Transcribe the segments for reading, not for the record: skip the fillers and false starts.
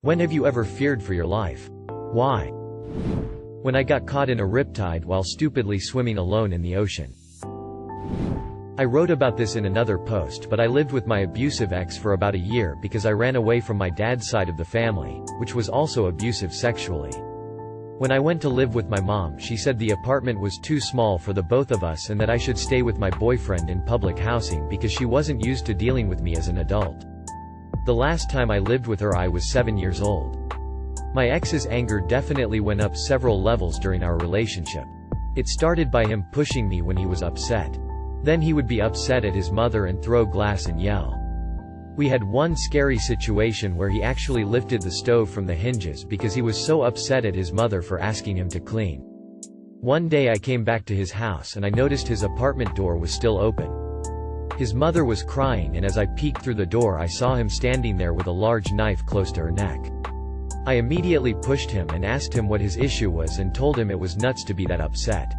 When have you ever feared for your life? Why? When I got caught in a riptide while stupidly swimming alone in the ocean. I wrote about this in another post, but I lived with my abusive ex for about a year because I ran away from my dad's side of the family, which was also abusive sexually. When I went to live with my mom, she said the apartment was too small for the both of us and that I should stay with my boyfriend in public housing because she wasn't used to dealing with me as an adult. The last time I lived with her I was 7 years old. My ex's anger definitely went up several levels during our relationship. It started by him pushing me when he was upset. Then he would be upset at his mother and throw glass and yell. We had one scary situation where he actually lifted the stove from the hinges because he was so upset at his mother for asking him to clean. One day I came back to his house and I noticed his apartment door was still open. His mother was crying, and as I peeked through the door I saw him standing there with a large knife close to her neck. I immediately pushed him and asked him what his issue was and told him it was nuts to be that upset.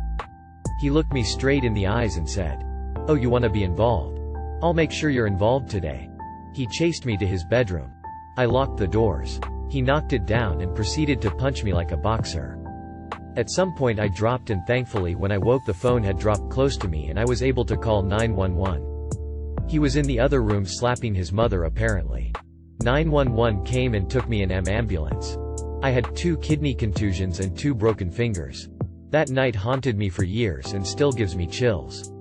He looked me straight in the eyes and said, "Oh, you want to be involved? I'll make sure you're involved today." He chased me to his bedroom. I locked the doors. He knocked it down and proceeded to punch me like a boxer. At some point I dropped, and thankfully when I woke the phone had dropped close to me and I was able to call 911. He was in the other room slapping his mother apparently. 911 came and took me in an ambulance. I had 2 kidney contusions and 2 broken fingers. That night haunted me for years and still gives me chills.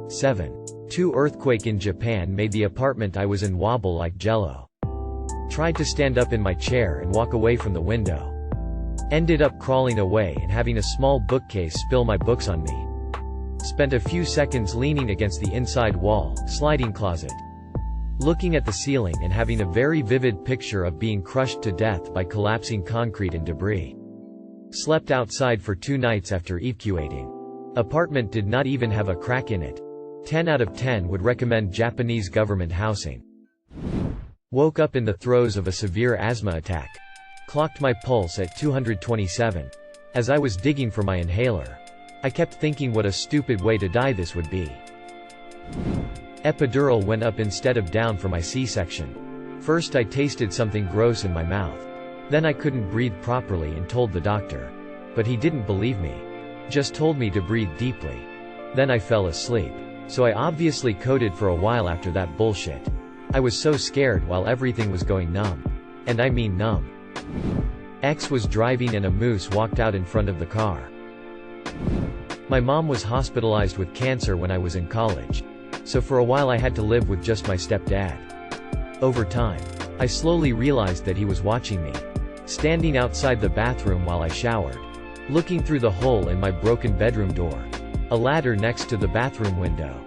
7. 2 earthquake in Japan made the apartment I was in wobble like jello. Tried to stand up in my chair and walk away from the window. Ended up crawling away and having a small bookcase spill my books on me. Spent a few seconds leaning against the inside wall, sliding closet. Looking at the ceiling and having a very vivid picture of being crushed to death by collapsing concrete and debris. Slept outside for 2 nights after evacuating. Apartment did not even have a crack in it. 10 out of 10 would recommend Japanese government housing. Woke up in the throes of a severe asthma attack. Clocked my pulse at 227. As I was digging for my inhaler. I kept thinking what a stupid way to die this would be. Epidural went up instead of down for my C-section. First I tasted something gross in my mouth. Then I couldn't breathe properly and told the doctor. But he didn't believe me. Just told me to breathe deeply. Then I fell asleep. So I obviously coded for a while after that bullshit. I was so scared while everything was going numb. And I mean numb. X was driving and a moose walked out in front of the car. My mom was hospitalized with cancer when I was in college. So for a while I had to live with just my stepdad. Over time, I slowly realized that he was watching me. Standing outside the bathroom while I showered. Looking through the hole in my broken bedroom door. A ladder next to the bathroom window.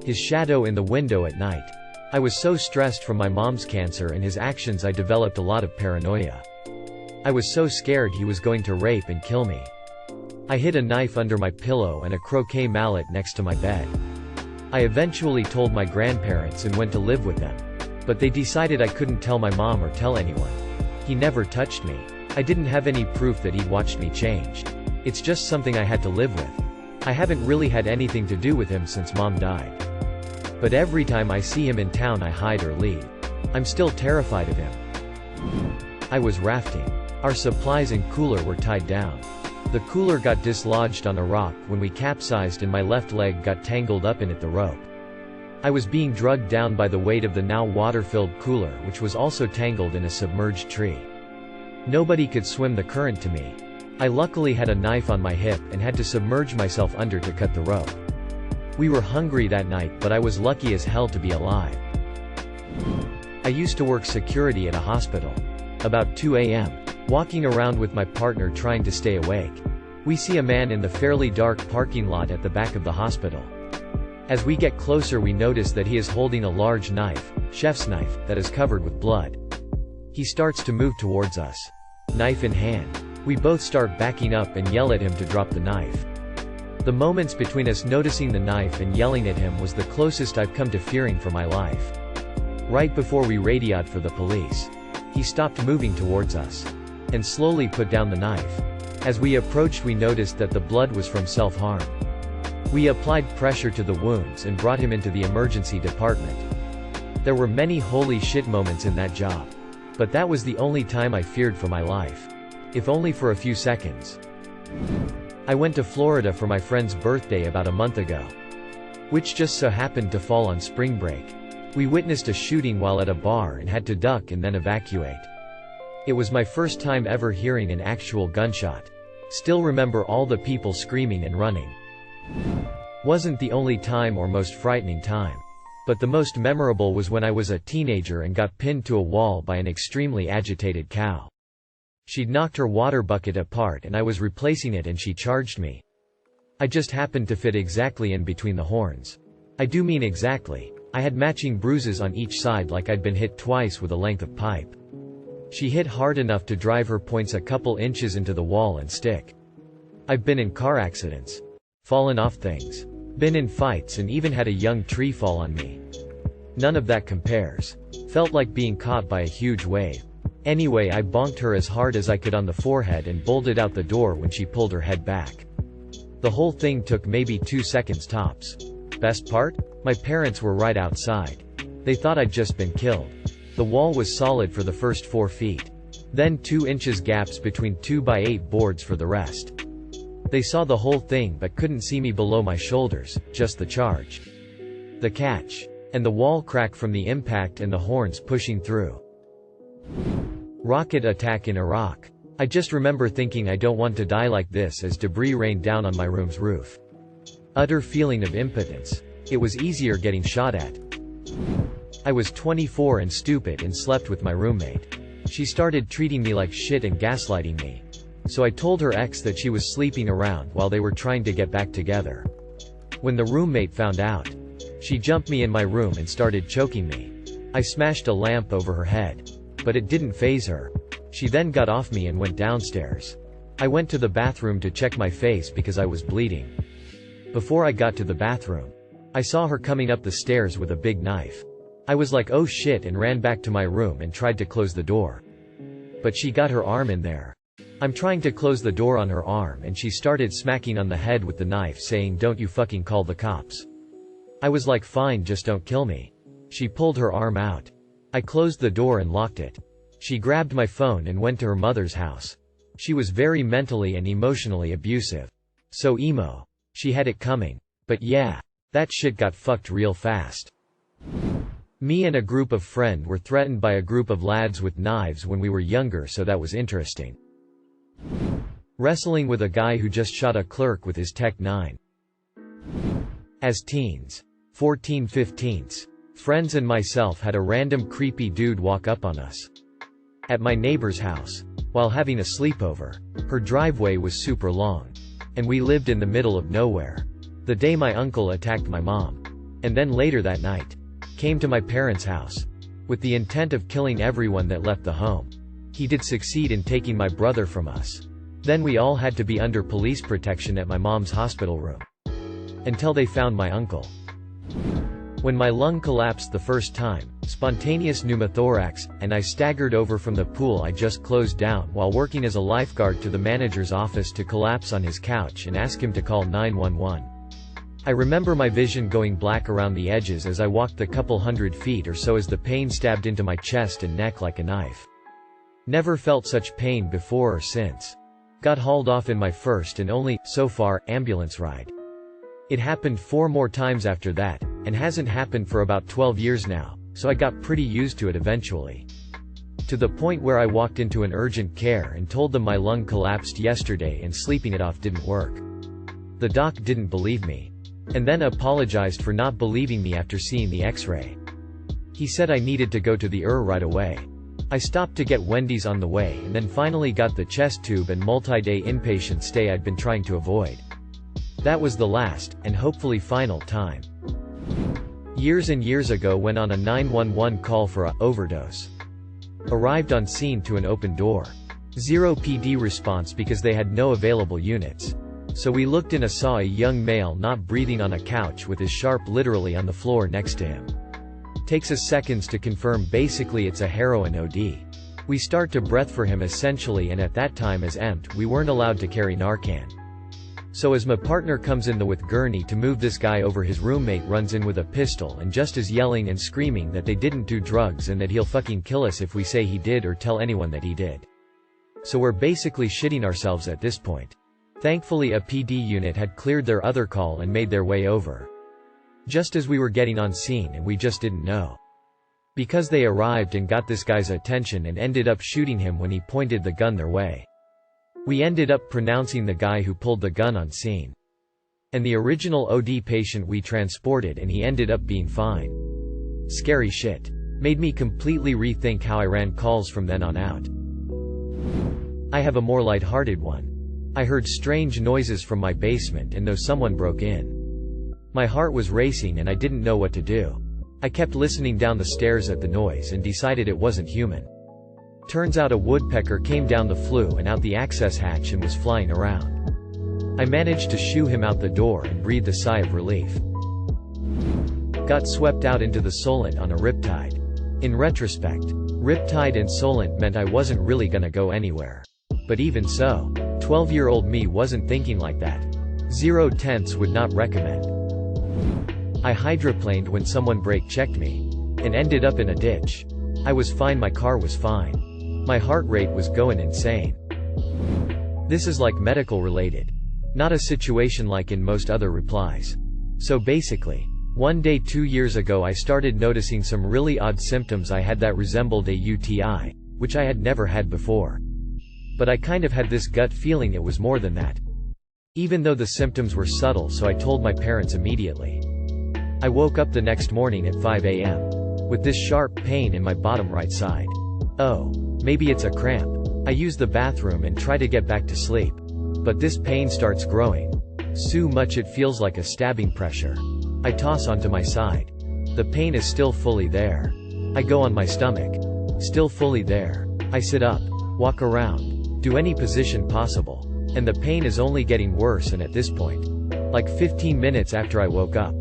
His shadow in the window at night. I was so stressed from my mom's cancer and his actions I developed a lot of paranoia. I was so scared he was going to rape and kill me. I hid a knife under my pillow and a croquet mallet next to my bed. I eventually told my grandparents and went to live with them. But they decided I couldn't tell my mom or tell anyone. He never touched me. I didn't have any proof that he'd watched me change. It's just something I had to live with. I haven't really had anything to do with him since mom died. But every time I see him in town I hide or leave. I'm still terrified of him. I was rafting. Our supplies and cooler were tied down. The cooler got dislodged on a rock when we capsized and my left leg got tangled up in the rope. I was being drugged down by the weight of the now water-filled cooler, which was also tangled in a submerged tree. Nobody could swim the current to me. I luckily had a knife on my hip and had to submerge myself under to cut the rope. We were hungry that night, but I was lucky as hell to be alive. I used to work security at a hospital. About 2 a.m. Walking around with my partner trying to stay awake. We see a man in the fairly dark parking lot at the back of the hospital. As we get closer we notice that he is holding a large knife, chef's knife, that is covered with blood. He starts to move towards us. Knife in hand. We both start backing up and yell at him to drop the knife. The moments between us noticing the knife and yelling at him was the closest I've come to fearing for my life. Right before we radioed for the police. He stopped moving towards us. And slowly put down the knife. As we approached we noticed that the blood was from self-harm. We applied pressure to the wounds and brought him into the emergency department. There were many holy shit moments in that job. But that was the only time I feared for my life. If only for a few seconds. I went to Florida for my friend's birthday about a month ago, which just so happened to fall on spring break. We witnessed a shooting while at a bar and had to duck and then evacuate. It was my first time ever hearing an actual gunshot. Still remember all the people screaming and running. Wasn't the only time or most frightening time. But the most memorable was when I was a teenager and got pinned to a wall by an extremely agitated cow. She'd knocked her water bucket apart and I was replacing it and she charged me. I just happened to fit exactly in between the horns. I do mean exactly. I had matching bruises on each side like I'd been hit twice with a length of pipe. She hit hard enough to drive her points a couple inches into the wall and stick. I've been in car accidents. Fallen off things. Been in fights and even had a young tree fall on me. None of that compares. Felt like being caught by a huge wave. Anyway, I bonked her as hard as I could on the forehead and bolted out the door when she pulled her head back. The whole thing took maybe 2 seconds tops. Best part? My parents were right outside. They thought I'd just been killed. The wall was solid for the first 4 feet. Then 2 inches gaps between 2x8 boards for the rest. They saw the whole thing but couldn't see me below my shoulders, just the charge. The catch. And the wall crack from the impact and the horns pushing through. Rocket attack in Iraq. I just remember thinking I don't want to die like this as debris rained down on my room's roof. Utter feeling of impotence. It was easier getting shot at. I was 24 and stupid and slept with my roommate. She started treating me like shit and gaslighting me. So I told her ex that she was sleeping around while they were trying to get back together. When the roommate found out, she jumped me in my room and started choking me. I smashed a lamp over her head. But it didn't faze her. She then got off me and went downstairs. I went to the bathroom to check my face because I was bleeding. Before I got to the bathroom, I saw her coming up the stairs with a big knife. I was like, oh shit, and ran back to my room and tried to close the door. But she got her arm in there. I'm trying to close the door on her arm and she started smacking on the head with the knife saying, don't you fucking call the cops. I was like, fine, just don't kill me. She pulled her arm out. I closed the door and locked it. She grabbed my phone and went to her mother's house. She was very mentally and emotionally abusive. So emo. She had it coming. But yeah, that shit got fucked real fast. Me and a group of friends were threatened by a group of lads with knives when we were younger, so that was interesting. Wrestling with a guy who just shot a clerk with his Tech 9. As teens, 14-15s, friends and myself had a random creepy dude walk up on us at my neighbor's house while having a sleepover. Her driveway was super long, and we lived in the middle of nowhere. The day my uncle attacked my mom, and then later that night, came to my parents' house with the intent of killing everyone that left the home. He did succeed in taking my brother from us. Then we all had to be under police protection at my mom's hospital room until they found my uncle. When my lung collapsed the first time, spontaneous pneumothorax, and I staggered over from the pool I just closed down while working as a lifeguard to the manager's office to collapse on his couch and ask him to call 911. I remember my vision going black around the edges as I walked the couple hundred feet or so as the pain stabbed into my chest and neck like a knife. Never felt such pain before or since. Got hauled off in my first and only, so far, ambulance ride. It happened 4 more times after that, and hasn't happened for about 12 years now, so I got pretty used to it eventually. To the point where I walked into an urgent care and told them my lung collapsed yesterday and sleeping it off didn't work. The doc didn't believe me. And then apologized for not believing me after seeing the x-ray. He said I needed to go to the ER right away. I stopped to get Wendy's on the way and then finally got the chest tube and multi-day inpatient stay I'd been trying to avoid. That was the last, and hopefully final, time. Years and years ago went on a 911 call for a overdose. Arrived on scene to an open door. 0 PD response because they had no available units. So we looked in and saw a young male not breathing on a couch with his sharp literally on the floor next to him. Takes us seconds to confirm, basically it's a heroin OD. We start to breath for him essentially, and at that time as EMT we weren't allowed to carry Narcan. So as my partner comes in with gurney to move this guy over, his roommate runs in with a pistol and just is yelling and screaming that they didn't do drugs and that he'll fucking kill us if we say he did or tell anyone that he did. So we're basically shitting ourselves at this point. Thankfully a PD unit had cleared their other call and made their way over. Just as we were getting on scene, and we just didn't know. Because they arrived and got this guy's attention and ended up shooting him when he pointed the gun their way. We ended up pronouncing the guy who pulled the gun on scene. And the original OD patient we transported, and he ended up being fine. Scary shit. Made me completely rethink how I ran calls from then on out. I have a more lighthearted one. I heard strange noises from my basement and though someone broke in. My heart was racing and I didn't know what to do. I kept listening down the stairs at the noise and decided it wasn't human. Turns out a woodpecker came down the flue and out the access hatch and was flying around. I managed to shoo him out the door and breathed a sigh of relief. Got swept out into the Solent on a riptide. In retrospect, riptide and Solent meant I wasn't really gonna go anywhere. But even so, 12-year-old me wasn't thinking like that. 0/10 would not recommend. I hydroplaned when someone brake-checked me. And ended up in a ditch. I was fine, my car was fine. My heart rate was going insane. This is like medical related. Not a situation like in most other replies. So basically, one day 2 years ago I started noticing some really odd symptoms I had that resembled a UTI, which I had never had before. But I kind of had this gut feeling it was more than that. Even though the symptoms were subtle, so I told my parents immediately. I woke up the next morning at 5 a.m. with this sharp pain in my bottom right side. Oh, maybe it's a cramp. I use the bathroom and try to get back to sleep. But this pain starts growing. So much it feels like a stabbing pressure. I toss onto my side. The pain is still fully there. I go on my stomach. Still fully there. I sit up, walk around, do any position possible. And the pain is only getting worse, and at this point, like 15 minutes after I woke up.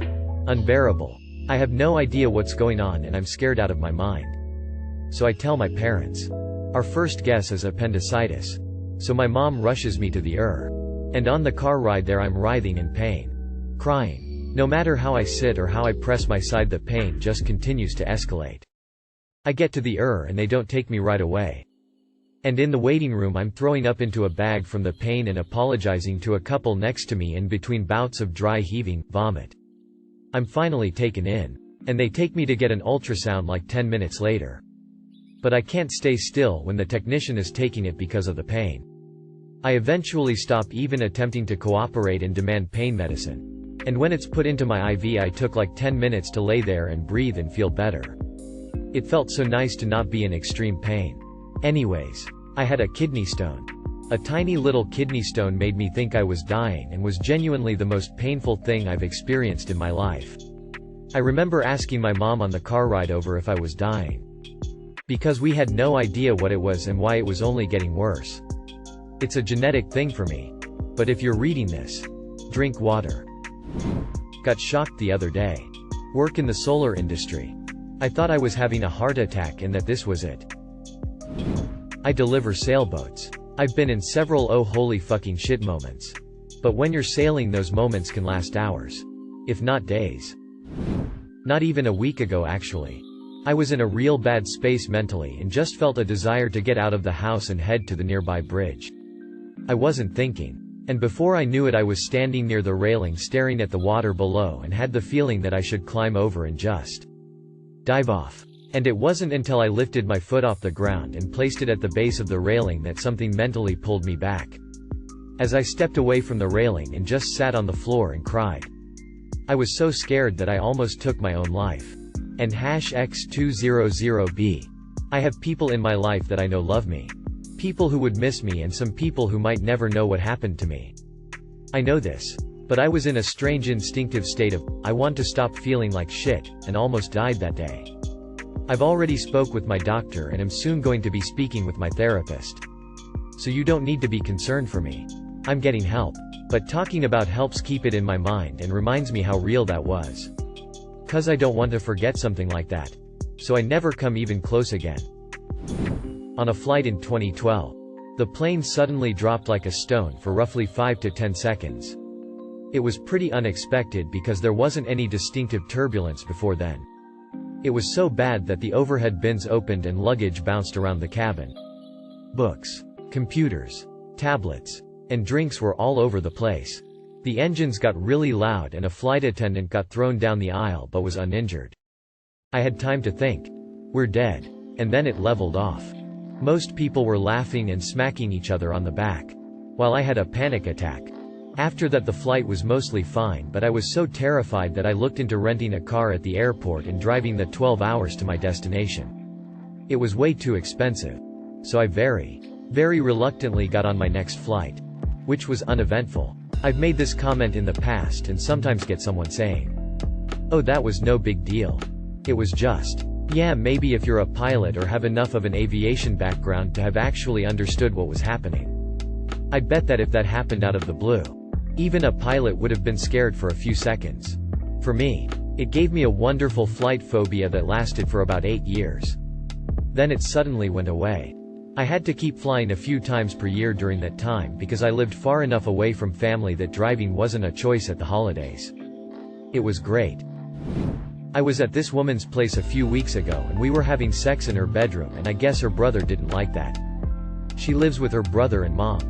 Unbearable. I have no idea what's going on and I'm scared out of my mind. So I tell my parents. Our first guess is appendicitis. So my mom rushes me to the ER. And on the car ride there I'm writhing in pain. Crying. No matter how I sit or how I press my side, the pain just continues to escalate. I get to the ER and they don't take me right away. And in the waiting room I'm throwing up into a bag from the pain and apologizing to a couple next to me in between bouts of dry heaving, vomit. I'm finally taken in. And they take me to get an ultrasound like 10 minutes later. But I can't stay still when the technician is taking it because of the pain. I eventually stop even attempting to cooperate and demand pain medicine. And when it's put into my IV I took like 10 minutes to lay there and breathe and feel better. It felt so nice to not be in extreme pain. Anyways, I had a kidney stone. A tiny little kidney stone made me think I was dying and was genuinely the most painful thing I've experienced in my life. I remember asking my mom on the car ride over if I was dying. Because we had no idea what it was and why it was only getting worse. It's a genetic thing for me. But if you're reading this, drink water. Got shocked the other day. Work in the solar industry. I thought I was having a heart attack and that this was it. I deliver sailboats. I've been in several oh holy fucking shit moments. But when you're sailing, those moments can last hours. If not days. Not even a week ago actually. I was in a real bad space mentally and just felt a desire to get out of the house and head to the nearby bridge. I wasn't thinking. And before I knew it I was standing near the railing staring at the water below and had the feeling that I should climb over and just dive off. And it wasn't until I lifted my foot off the ground and placed it at the base of the railing that something mentally pulled me back. As I stepped away from the railing and just sat on the floor and cried. I was so scared that I almost took my own life. And #X200B. I have people in my life that I know love me. People who would miss me and some people who might never know what happened to me. I know this. But I was in a strange instinctive state of, I want to stop feeling like shit, and almost died that day. I've already spoke with my doctor and am soon going to be speaking with my therapist. So you don't need to be concerned for me. I'm getting help. But talking about helps keep it in my mind and reminds me how real that was. 'Cause I don't want to forget something like that. So I never come even close again. On a flight in 2012. The plane suddenly dropped like a stone for roughly 5 to 10 seconds. It was pretty unexpected because there wasn't any distinctive turbulence before then. It was so bad that the overhead bins opened and luggage bounced around the cabin. Books, computers, tablets, and drinks were all over the place. The engines got really loud and a flight attendant got thrown down the aisle but was uninjured. I had time to think. We're dead. And then it leveled off. Most people were laughing and smacking each other on the back, while I had a panic attack. After that the flight was mostly fine, but I was so terrified that I looked into renting a car at the airport and driving the 12 hours to my destination. It was way too expensive. So I very reluctantly got on my next flight, which was uneventful. I've made this comment in the past and sometimes get someone saying, "Oh, that was no big deal. It was just..." Yeah, maybe if you're a pilot or have enough of an aviation background to have actually understood what was happening. I bet that if that happened out of the blue, even a pilot would have been scared for a few seconds. For me, it gave me a wonderful flight phobia that lasted for about 8 years. Then it suddenly went away. I had to keep flying a few times per year during that time because I lived far enough away from family that driving wasn't a choice at the holidays. It was great. I was at this woman's place a few weeks ago and we were having sex in her bedroom, and I guess her brother didn't like that. She lives with her brother and mom.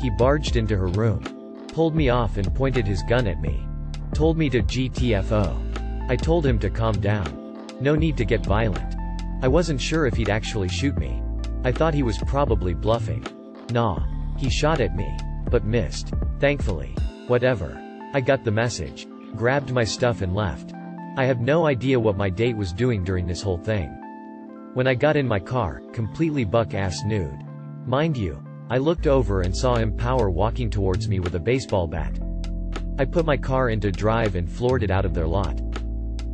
He barged into her room, pulled me off and pointed his gun at me. Told me to GTFO. I told him to calm down. No need to get violent. I wasn't sure if he'd actually shoot me. I thought he was probably bluffing. Nah. He shot at me, but missed. Thankfully. Whatever. I got the message. Grabbed my stuff and left. I have no idea what my date was doing during this whole thing. When I got in my car, completely buck-ass nude. Mind you, I looked over and saw him walking towards me with a baseball bat. I put my car into drive and floored it out of their lot.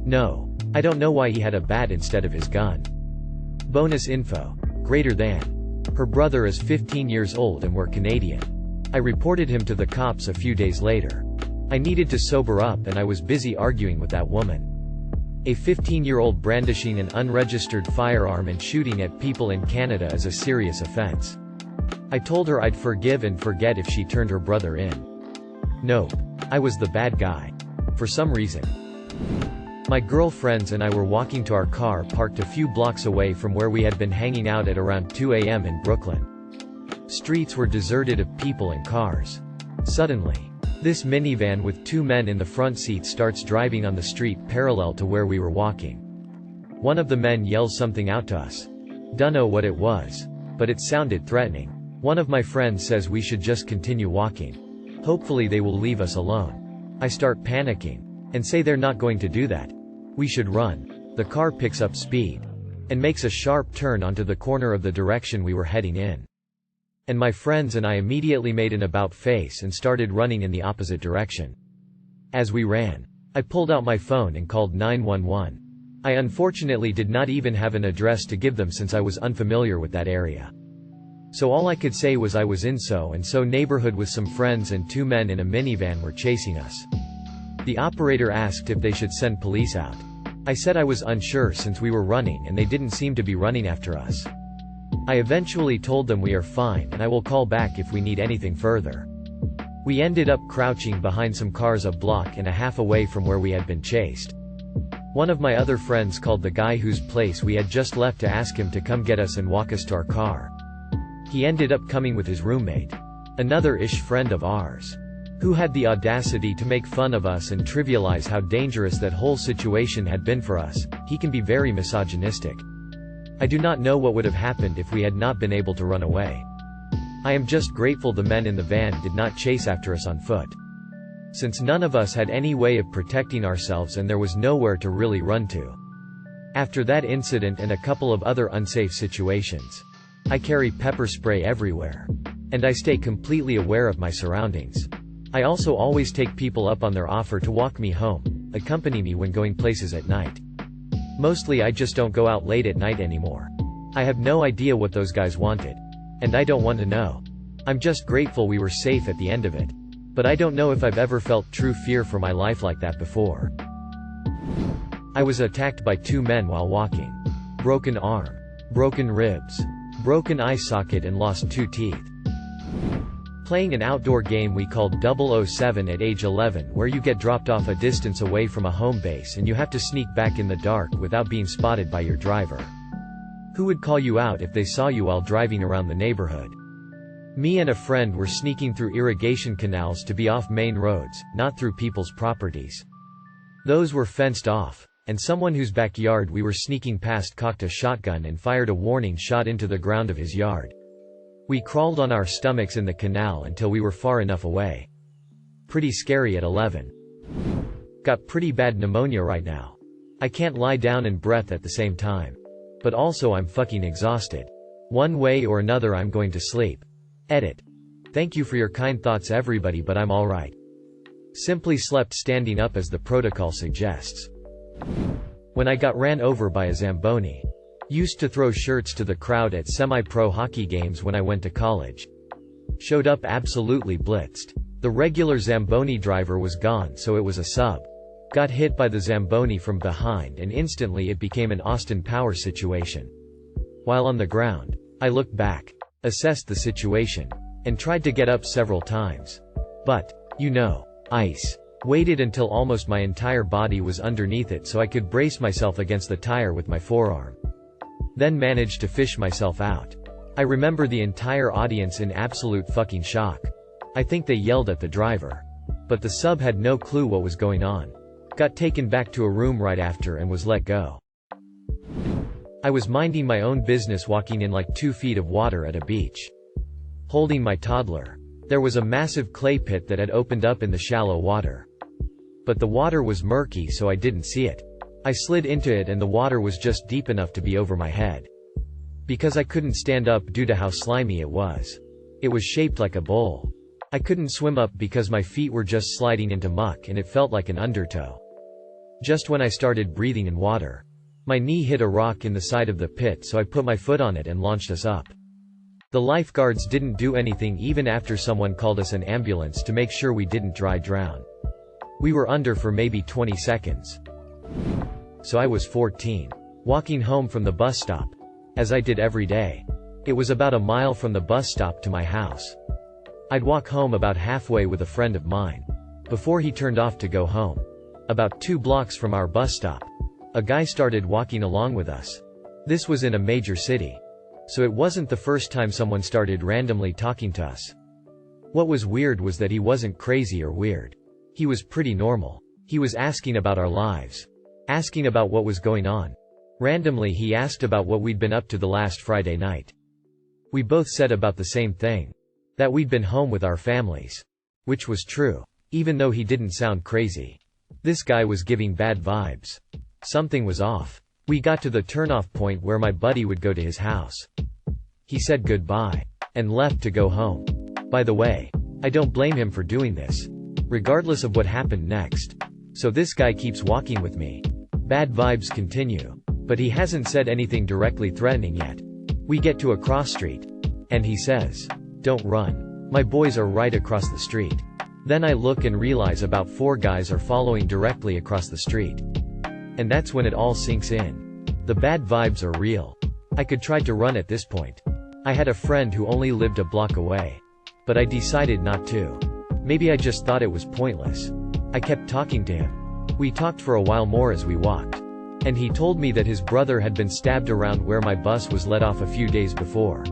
No. I don't know why he had a bat instead of his gun. Bonus info. Greater than. Her brother is 15 years old and we're Canadian. I reported him to the cops a few days later. I needed to sober up and I was busy arguing with that woman. A 15-year-old brandishing an unregistered firearm and shooting at people in Canada is a serious offense. I told her I'd forgive and forget if she turned her brother in. Nope. I was the bad guy. For some reason. My girlfriends and I were walking to our car parked a few blocks away from where we had been hanging out at around 2 a.m. in Brooklyn. Streets were deserted of people and cars. Suddenly, this minivan with 2 men in the front seat starts driving on the street parallel to where we were walking. One of the men yells something out to us. Dunno what it was, but it sounded threatening. One of my friends says we should just continue walking. Hopefully they will leave us alone. I start panicking and say they're not going to do that. We should run. The car picks up speed and makes a sharp turn onto the corner of the direction we were heading in. And my friends and I immediately made an about face and started running in the opposite direction. As we ran, I pulled out my phone and called 911. I unfortunately did not even have an address to give them since I was unfamiliar with that area. So all I could say was I was in so-and-so neighborhood with some friends and 2 men in a minivan were chasing us. The operator asked if they should send police out. I said I was unsure since we were running and they didn't seem to be running after us. I eventually told them we are fine and I will call back if we need anything further. We ended up crouching behind some cars a block and a half away from where we had been chased. One of my other friends called the guy whose place we had just left to ask him to come get us and walk us to our car. He ended up coming with his roommate, another-ish friend of ours, who had the audacity to make fun of us and trivialize how dangerous that whole situation had been for us. He can be very misogynistic. I do not know what would have happened if we had not been able to run away. I am just grateful the men in the van did not chase after us on foot, since none of us had any way of protecting ourselves and there was nowhere to really run to. After that incident and a couple of other unsafe situations, I carry pepper spray everywhere. And I stay completely aware of my surroundings. I also always take people up on their offer to walk me home, accompany me when going places at night. Mostly I just don't go out late at night anymore. I have no idea what those guys wanted. And I don't want to know. I'm just grateful we were safe at the end of it. But I don't know if I've ever felt true fear for my life like that before. I was attacked by 2 men while walking. Broken arm. Broken ribs. Broken eye socket and lost 2 teeth. Playing an outdoor game we called 007 at age 11 where you get dropped off a distance away from a home base and you have to sneak back in the dark without being spotted by your driver. Who would call you out if they saw you while driving around the neighborhood? Me and a friend were sneaking through irrigation canals to be off main roads, not through people's properties. Those were fenced off, and someone whose backyard we were sneaking past cocked a shotgun and fired a warning shot into the ground of his yard. We crawled on our stomachs in the canal until we were far enough away. Pretty scary at 11. Got pretty bad pneumonia right now. I can't lie down and breathe at the same time. But also I'm fucking exhausted. One way or another I'm going to sleep. Edit. Thank you for your kind thoughts everybody, but I'm alright. Simply slept standing up as the protocol suggests. When I got ran over by a Zamboni. Used to throw shirts to the crowd at semi-pro hockey games when I went to college. Showed up absolutely blitzed. The regular Zamboni driver was gone, so it was a sub. Got hit by the Zamboni from behind and instantly it became an Austin Powers situation. While on the ground, I looked back, assessed the situation, and tried to get up several times. But, ice. Waited until almost my entire body was underneath it so I could brace myself against the tire with my forearm. Then managed to fish myself out. I remember the entire audience in absolute fucking shock. I think they yelled at the driver. But the sub had no clue what was going on. Got taken back to a room right after and was let go. I was minding my own business walking in like 2 feet of water at a beach. Holding my toddler. There was a massive clay pit that had opened up in the shallow water. But the water was murky so I didn't see it. I slid into it and the water was just deep enough to be over my head. Because I couldn't stand up due to how slimy it was. It was shaped like a bowl. I couldn't swim up because my feet were just sliding into muck and it felt like an undertow. Just when I started breathing in water. My knee hit a rock in the side of the pit so I put my foot on it and launched us up. The lifeguards didn't do anything even after someone called us an ambulance to make sure we didn't dry drown. We were under for maybe 20 seconds. So I was 14. Walking home from the bus stop. As I did every day. It was about a mile from the bus stop to my house. I'd walk home about halfway with a friend of mine. Before he turned off to go home. About 2 blocks from our bus stop. A guy started walking along with us. This was in a major city. So it wasn't the first time someone started randomly talking to us. What was weird was that he wasn't crazy or weird. He was pretty normal. He was asking about our lives. Asking about what was going on. Randomly he asked about what we'd been up to the last Friday night. We both said about the same thing. That we'd been home with our families. Which was true. Even though he didn't sound crazy. This guy was giving bad vibes. Something was off. We got to the turnoff point where my buddy would go to his house. He said goodbye. And left to go home. By the way, I don't blame him for doing this. Regardless of what happened next. So this guy keeps walking with me. Bad vibes continue. But he hasn't said anything directly threatening yet. We get to a cross street. And he says, "Don't run. My boys are right across the street." Then I look and realize about 4 guys are following directly across the street. And that's when it all sinks in. The bad vibes are real. I could try to run at this point. I had a friend who only lived a block away. But I decided not to. Maybe I just thought it was pointless. I kept talking to him. We talked for a while more as we walked. And he told me that his brother had been stabbed around where my bus was let off a few days before.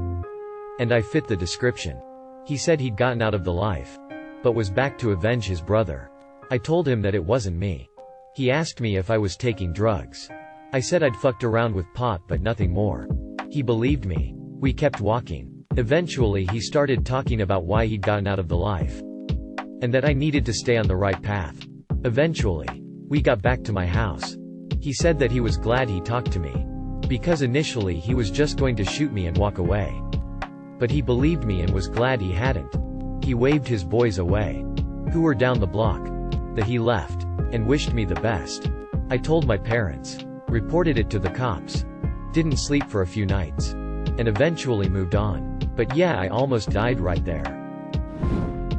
And I fit the description. He said he'd gotten out of the life. But was back to avenge his brother. I told him that it wasn't me. He asked me if I was taking drugs. I said I'd fucked around with pot but nothing more. He believed me. We kept walking. Eventually he started talking about why he'd gotten out of the life. And that I needed to stay on the right path. Eventually, we got back to my house. He said that he was glad he talked to me. Because initially he was just going to shoot me and walk away. But he believed me and was glad he hadn't. He waved his boys away. Who were down the block. That he left. And wished me the best. I told my parents. Reported it to the cops. Didn't sleep for a few nights. And eventually moved on. But yeah, I almost died right there.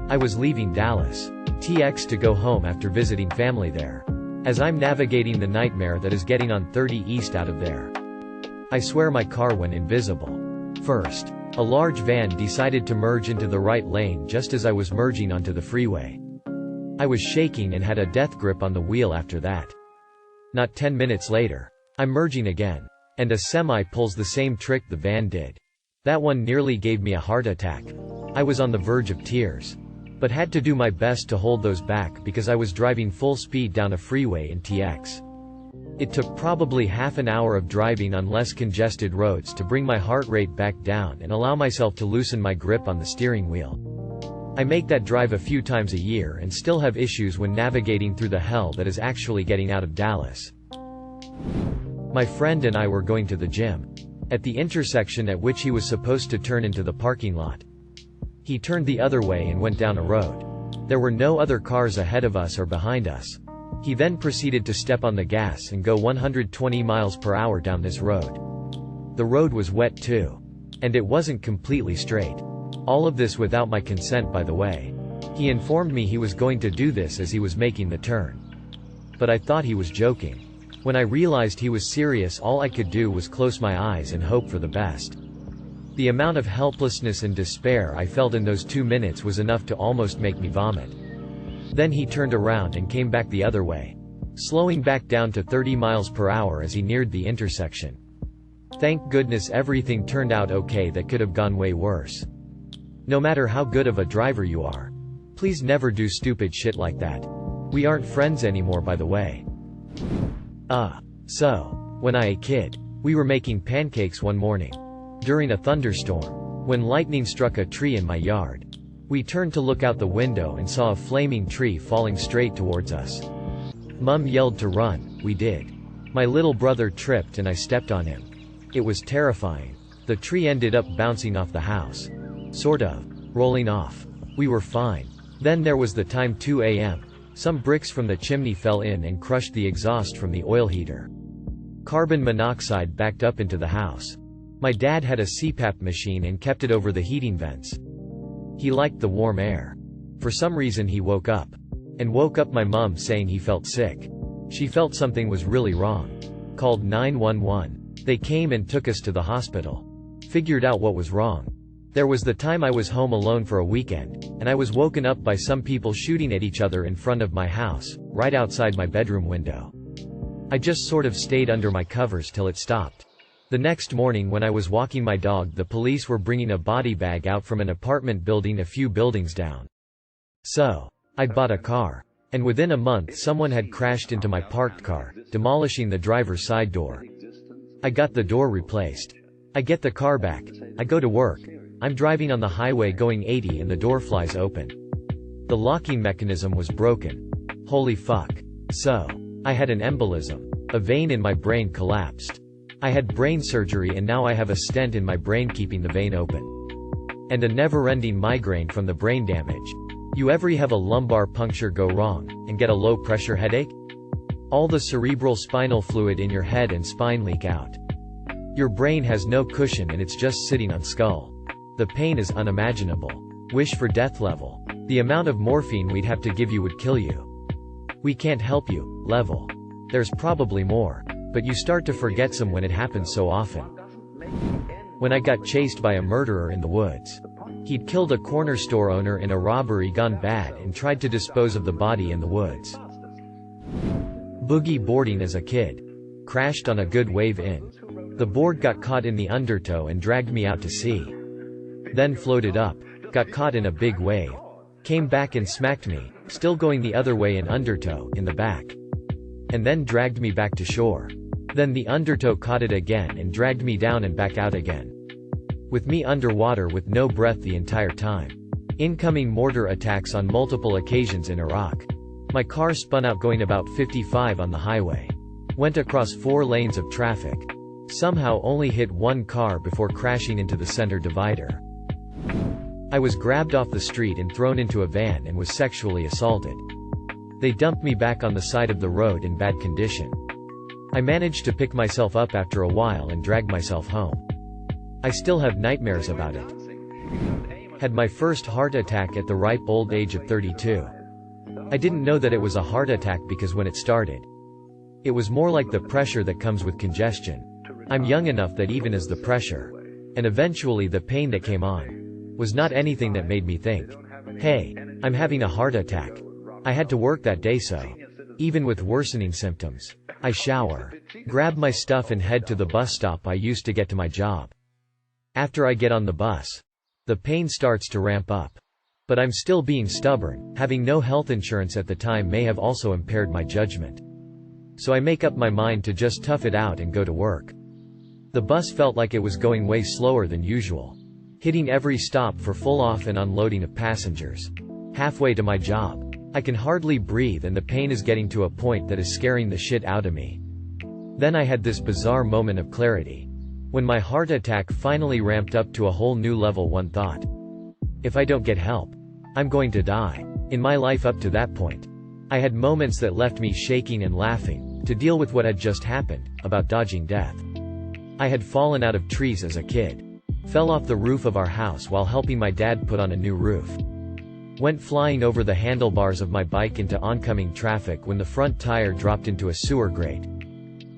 I was leaving Dallas. TX to go home after visiting family there. As I'm navigating the nightmare that is getting on 30 East out of there. I swear my car went invisible. First, A large van decided to merge into the right lane just as I was merging onto the freeway. I was shaking and had a death grip on the wheel after that. Not 10 minutes later, I'm merging again. And a semi pulls the same trick the van did. That one nearly gave me a heart attack. I was on the verge of tears. But had to do my best to hold those back because I was driving full speed down a freeway in TX. It took probably half an hour of driving on less congested roads to bring my heart rate back down and allow myself to loosen my grip on the steering wheel. I make that drive a few times a year and still have issues when navigating through the hell that is actually getting out of Dallas. My friend and I were going to the gym. At the intersection at which he was supposed to turn into the parking lot. He turned the other way and went down a road. There were no other cars ahead of us or behind us. He then proceeded to step on the gas and go 120 miles per hour down this road. The road was wet too. And it wasn't completely straight. All of this without my consent, by the way. He informed me he was going to do this as he was making the turn. But I thought he was joking. When I realized he was serious, all I could do was close my eyes and hope for the best. The amount of helplessness and despair I felt in those 2 minutes was enough to almost make me vomit. Then he turned around and came back the other way, slowing back down to 30 miles per hour as he neared the intersection. Thank goodness everything turned out okay. That could have gone way worse. No matter how good of a driver you are, please never do stupid shit like that. We aren't friends anymore, by the way. So, when I was a kid, we were making pancakes one morning. During a thunderstorm, when lightning struck a tree in my yard. We turned to look out the window and saw a flaming tree falling straight towards us. Mum yelled to run, we did. My little brother tripped and I stepped on him. It was terrifying. The tree ended up bouncing off the house. Sort of. Rolling off. We were fine. Then there was the time 2 a.m. Some bricks from the chimney fell in and crushed the exhaust from the oil heater. Carbon monoxide backed up into the house. My dad had a CPAP machine and kept it over the heating vents. He liked the warm air. For some reason he woke up. And woke up my mum saying he felt sick. She felt something was really wrong. Called 911. They came and took us to the hospital. Figured out what was wrong. There was the time I was home alone for a weekend, and I was woken up by some people shooting at each other in front of my house, right outside my bedroom window. I just sort of stayed under my covers till it stopped. The next morning when I was walking my dog, the police were bringing a body bag out from an apartment building a few buildings down. So, I bought a car. And within a month someone had crashed into my parked car, demolishing the driver's side door. I got the door replaced. I get the car back. I go to work. I'm driving on the highway going 80 and the door flies open. The locking mechanism was broken. Holy fuck. So, I had an embolism. A vein in my brain collapsed. I had brain surgery and now I have a stent in my brain keeping the vein open. And a never-ending migraine from the brain damage. You ever have a lumbar puncture go wrong, and get a low-pressure headache? All the cerebral spinal fluid in your head and spine leak out. Your brain has no cushion and it's just sitting on skull. The pain is unimaginable. Wish for death level. The amount of morphine we'd have to give you would kill you. We can't help you, level. There's probably more. But you start to forget some when it happens so often. When I got chased by a murderer in the woods. He'd killed a corner store owner in a robbery gone bad and tried to dispose of the body in the woods. Boogie boarding as a kid. Crashed on a good wave in. The board got caught in the undertow and dragged me out to sea. Then floated up. Got caught in a big wave. Came back and smacked me, still going the other way in undertow, in the back. And then dragged me back to shore. Then the undertow caught it again and dragged me down and back out again. With me underwater with no breath the entire time. Incoming mortar attacks on multiple occasions in Iraq. My car spun out going about 55 on the highway. Went across 4 lanes of traffic. Somehow only hit one car before crashing into the center divider. I was grabbed off the street and thrown into a van and was sexually assaulted. They dumped me back on the side of the road in bad condition. I managed to pick myself up after a while and drag myself home. I still have nightmares about it. Had my first heart attack at the ripe old age of 32. I didn't know that it was a heart attack because when it started, it was more like the pressure that comes with congestion. I'm young enough that even as the pressure and eventually the pain that came on was not anything that made me think, hey, I'm having a heart attack. I had to work that day, so even with worsening symptoms, I shower, grab my stuff and head to the bus stop I used to get to my job. After I get on the bus, the pain starts to ramp up. But I'm still being stubborn. Having no health insurance at the time may have also impaired my judgment. So I make up my mind to just tough it out and go to work. The bus felt like it was going way slower than usual, hitting every stop for full off and unloading of passengers. Halfway to my job, I can hardly breathe and the pain is getting to a point that is scaring the shit out of me. Then I had this bizarre moment of clarity. When my heart attack finally ramped up to a whole new level, one thought: if I don't get help, I'm going to die. In my life up to that point, I had moments that left me shaking and laughing, to deal with what had just happened, about dodging death. I had fallen out of trees as a kid, fell off the roof of our house while helping my dad put on a new roof, went flying over the handlebars of my bike into oncoming traffic when the front tire dropped into a sewer grate.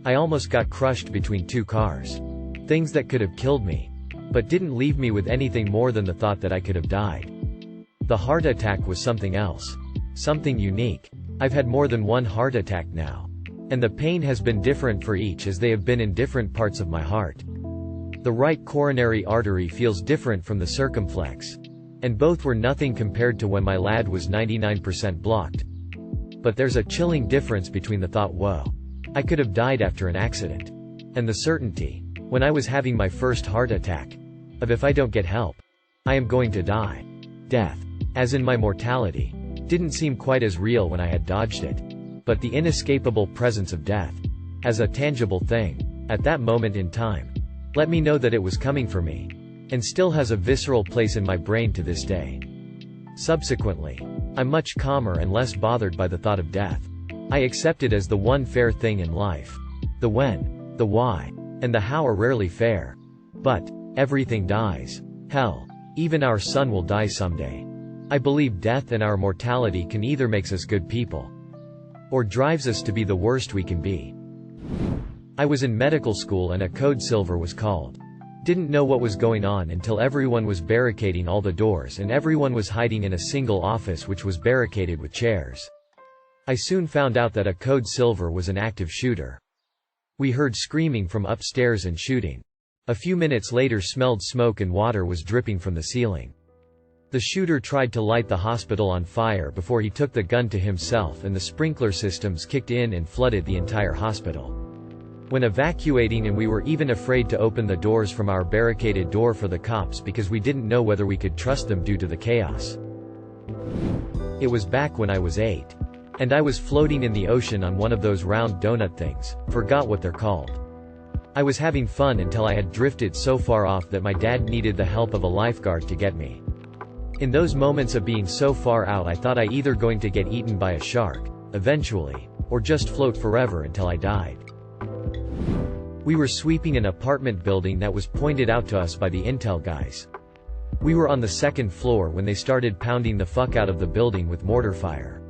I almost got crushed between two cars. Things that could have killed me, but didn't leave me with anything more than the thought that I could have died. The heart attack was something else. Something unique. I've had more than one heart attack now. And the pain has been different for each as they have been in different parts of my heart. The right coronary artery feels different from the circumflex. And both were nothing compared to when my lad was 99% blocked. But there's a chilling difference between the thought, whoa, I could have died after an accident, and the certainty, when I was having my first heart attack, of if I don't get help, I am going to die. Death, as in my mortality, didn't seem quite as real when I had dodged it. But the inescapable presence of death, as a tangible thing, at that moment in time, let me know that it was coming for me, and still has a visceral place in my brain to this day. Subsequently, I'm much calmer and less bothered by the thought of death. I accept it as the one fair thing in life. The when, the why, and the how are rarely fair. But everything dies. Hell, even our sun will die someday. I believe death and our mortality can either makes us good people, or drives us to be the worst we can be. I was in medical school and a code silver was called. Didn't know what was going on until everyone was barricading all the doors and everyone was hiding in a single office which was barricaded with chairs. I soon found out that a code silver was an active shooter. We heard screaming from upstairs and shooting. A few minutes later smelled smoke and water was dripping from the ceiling. The shooter tried to light the hospital on fire before he took the gun to himself, and the sprinkler systems kicked in and flooded the entire hospital. When evacuating, and we were even afraid to open the doors from our barricaded door for the cops because we didn't know whether we could trust them due to the chaos. It was back when I was 8. And I was floating in the ocean on one of those round donut things, forgot what they're called. I was having fun until I had drifted so far off that my dad needed the help of a lifeguard to get me. In those moments of being so far out, I thought I either going to get eaten by a shark, eventually, or just float forever until I died. We were sweeping an apartment building that was pointed out to us by the intel guys. We were on the 2nd floor when they started pounding the fuck out of the building with mortar fire.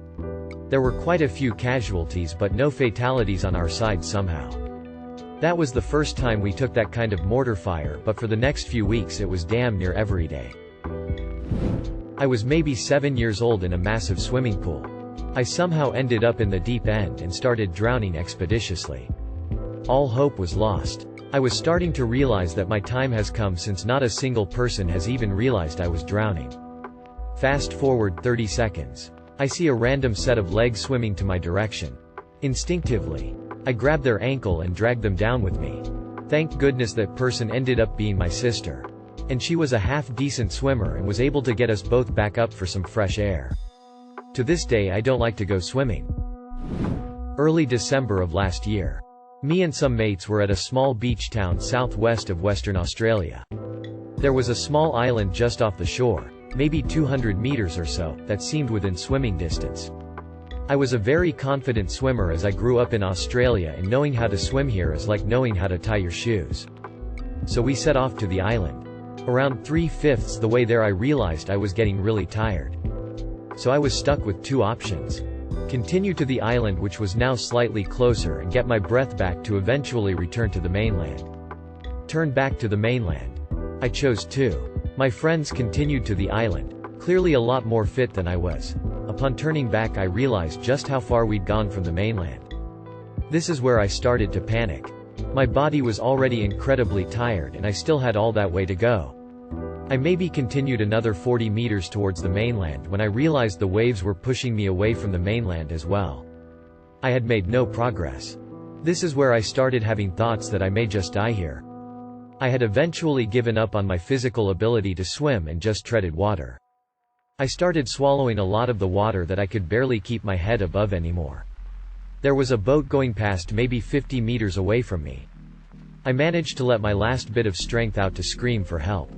There were quite a few casualties but no fatalities on our side somehow. That was the first time we took that kind of mortar fire, but for the next few weeks it was damn near every day. I was maybe 7 years old in a massive swimming pool. I somehow ended up in the deep end and started drowning expeditiously. All hope was lost. I was starting to realize that my time has come, since not a single person has even realized I was drowning. Fast forward 30 seconds. I see a random set of legs swimming to my direction. Instinctively, I grab their ankle and drag them down with me. Thank goodness that person ended up being my sister. And she was a half-decent swimmer and was able to get us both back up for some fresh air. To this day I don't like to go swimming. Early December of last year, me and some mates were at a small beach town southwest of Western Australia. There was a small island just off the shore, maybe 200 meters or so, that seemed within swimming distance. I was a very confident swimmer as I grew up in Australia, and knowing how to swim here is like knowing how to tie your shoes. So we set off to the island. Around 3/5 the way there I realized I was getting really tired. So I was stuck with two options. Continue to the island, which was now slightly closer, and get my breath back to eventually return to the mainland. Turn back to the mainland. I chose 2. My friends continued to the island, clearly a lot more fit than I was. Upon turning back I realized just how far we'd gone from the mainland. This is where I started to panic. My body was already incredibly tired and I still had all that way to go. I maybe continued another 40 meters towards the mainland when I realized the waves were pushing me away from the mainland as well. I had made no progress. This is where I started having thoughts that I may just die here. I had eventually given up on my physical ability to swim and just treaded water. I started swallowing a lot of the water that I could barely keep my head above anymore. There was a boat going past maybe 50 meters away from me. I managed to let my last bit of strength out to scream for help.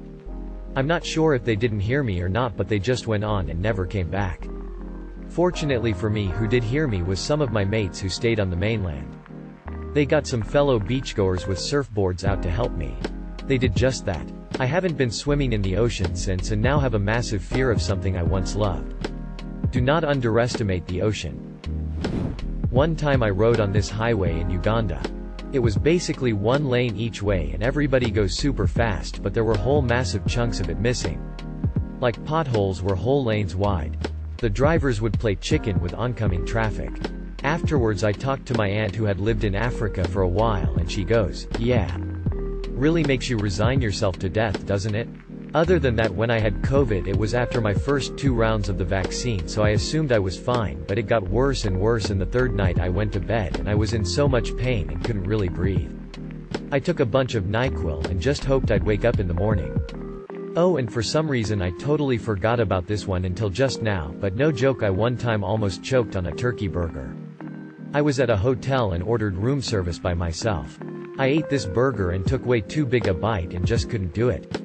I'm not sure if they didn't hear me or not, but they just went on and never came back. Fortunately for me, who did hear me was some of my mates who stayed on the mainland. They got some fellow beachgoers with surfboards out to help me. They did just that. I haven't been swimming in the ocean since and now have a massive fear of something I once loved. Do not underestimate the ocean. One time I rode on this highway in Uganda. It was basically one lane each way and everybody goes super fast, but there were whole massive chunks of it missing. Like potholes were whole lanes wide. The drivers would play chicken with oncoming traffic. Afterwards I talked to my aunt who had lived in Africa for a while and she goes, "Yeah. Really makes you resign yourself to death, doesn't it?" Other than that, when I had COVID it was after my first 2 rounds of the vaccine, so I assumed I was fine, but it got worse and worse, and the 3rd night I went to bed and I was in so much pain and couldn't really breathe. I took a bunch of NyQuil and just hoped I'd wake up in the morning. Oh, and for some reason I totally forgot about this one until just now, but no joke, I one time almost choked on a turkey burger. I was at a hotel and ordered room service by myself. I ate this burger and took way too big a bite and just couldn't do it.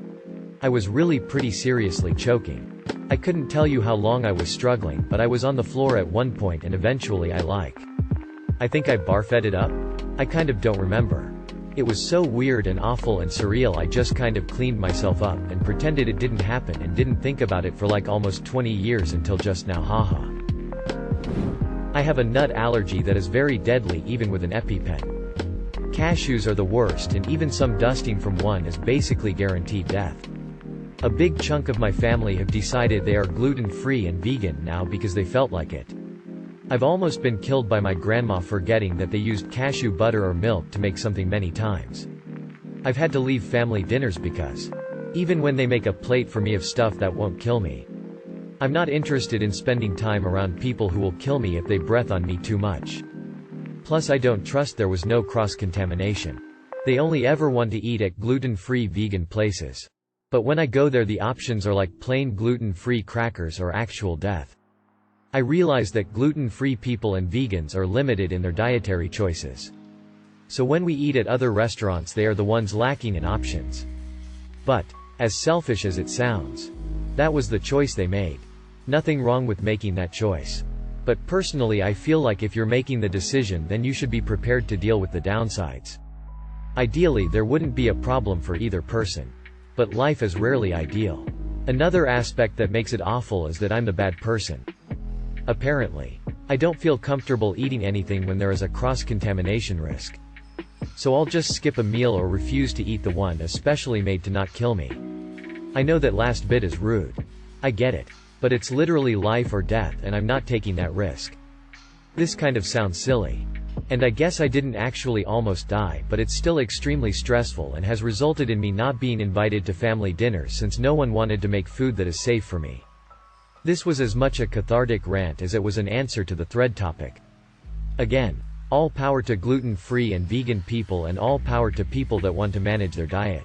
I was really pretty seriously choking. I couldn't tell you how long I was struggling, but I was on the floor at one point and eventually I think I barfed it up? I kind of don't remember. It was so weird and awful and surreal, I just kind of cleaned myself up and pretended it didn't happen and didn't think about it for like almost 20 years until just now, haha. I have a nut allergy that is very deadly even with an EpiPen. Cashews are the worst, and even some dusting from one is basically guaranteed death. A big chunk of my family have decided they are gluten-free and vegan now because they felt like it. I've almost been killed by my grandma forgetting that they used cashew butter or milk to make something many times. I've had to leave family dinners because, even when they make a plate for me of stuff that won't kill me, I'm not interested in spending time around people who will kill me if they breath on me too much. Plus I don't trust there was no cross-contamination. They only ever want to eat at gluten-free vegan places. But when I go there the options are like plain gluten-free crackers or actual death. I realize that gluten-free people and vegans are limited in their dietary choices. So when we eat at other restaurants they are the ones lacking in options. But, as selfish as it sounds, that was the choice they made. Nothing wrong with making that choice. But personally I feel like if you're making the decision then you should be prepared to deal with the downsides. Ideally there wouldn't be a problem for either person. But life is rarely ideal. Another aspect that makes it awful is that I'm the bad person. Apparently. I don't feel comfortable eating anything when there is a cross-contamination risk. So I'll just skip a meal or refuse to eat the one especially made to not kill me. I know that last bit is rude. I get it. But it's literally life or death and I'm not taking that risk. This kind of sounds silly. And I guess I didn't actually almost die, but it's still extremely stressful and has resulted in me not being invited to family dinners since no one wanted to make food that is safe for me. This was as much a cathartic rant as it was an answer to the thread topic. Again, all power to gluten-free and vegan people and all power to people that want to manage their diet.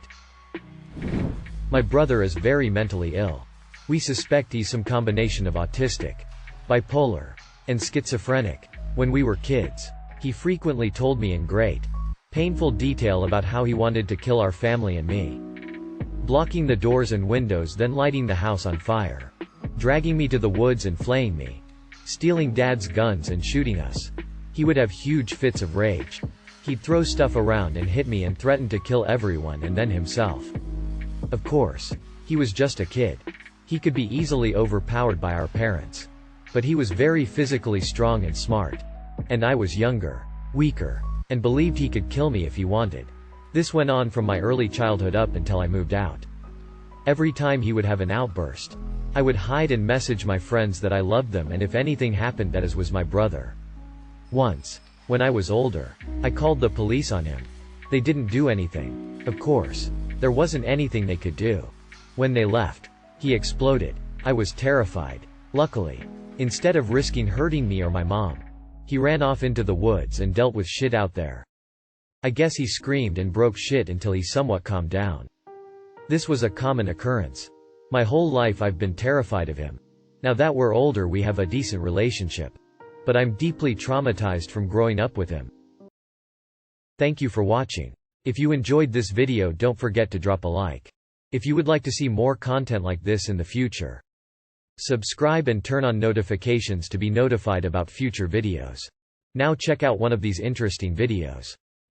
My brother is very mentally ill. We suspect he's some combination of autistic, bipolar, and schizophrenic. When we were kids, he frequently told me in great, painful detail about how he wanted to kill our family and me. Blocking the doors and windows, then lighting the house on fire. Dragging me to the woods and flaying me. Stealing Dad's guns and shooting us. He would have huge fits of rage. He'd throw stuff around and hit me and threaten to kill everyone and then himself. Of course, he was just a kid. He could be easily overpowered by our parents. But he was very physically strong and smart. And I was younger, weaker, and believed he could kill me if he wanted. This went on from my early childhood up until I moved out. Every time he would have an outburst, I would hide and message my friends that I loved them, and if anything happened that was my brother. Once, when I was older, I called the police on him. They didn't do anything. Of course, there wasn't anything they could do. When they left, he exploded. I was terrified. Luckily, instead of risking hurting me or my mom, he ran off into the woods and dealt with shit out there. I guess he screamed and broke shit until he somewhat calmed down. This was a common occurrence. My whole life I've been terrified of him. Now that we're older, we have a decent relationship. But I'm deeply traumatized from growing up with him. Thank you for watching. If you enjoyed this video, don't forget to drop a like. If you would like to see more content like this in the future, subscribe and turn on notifications to be notified about future videos. Now check out one of these interesting videos.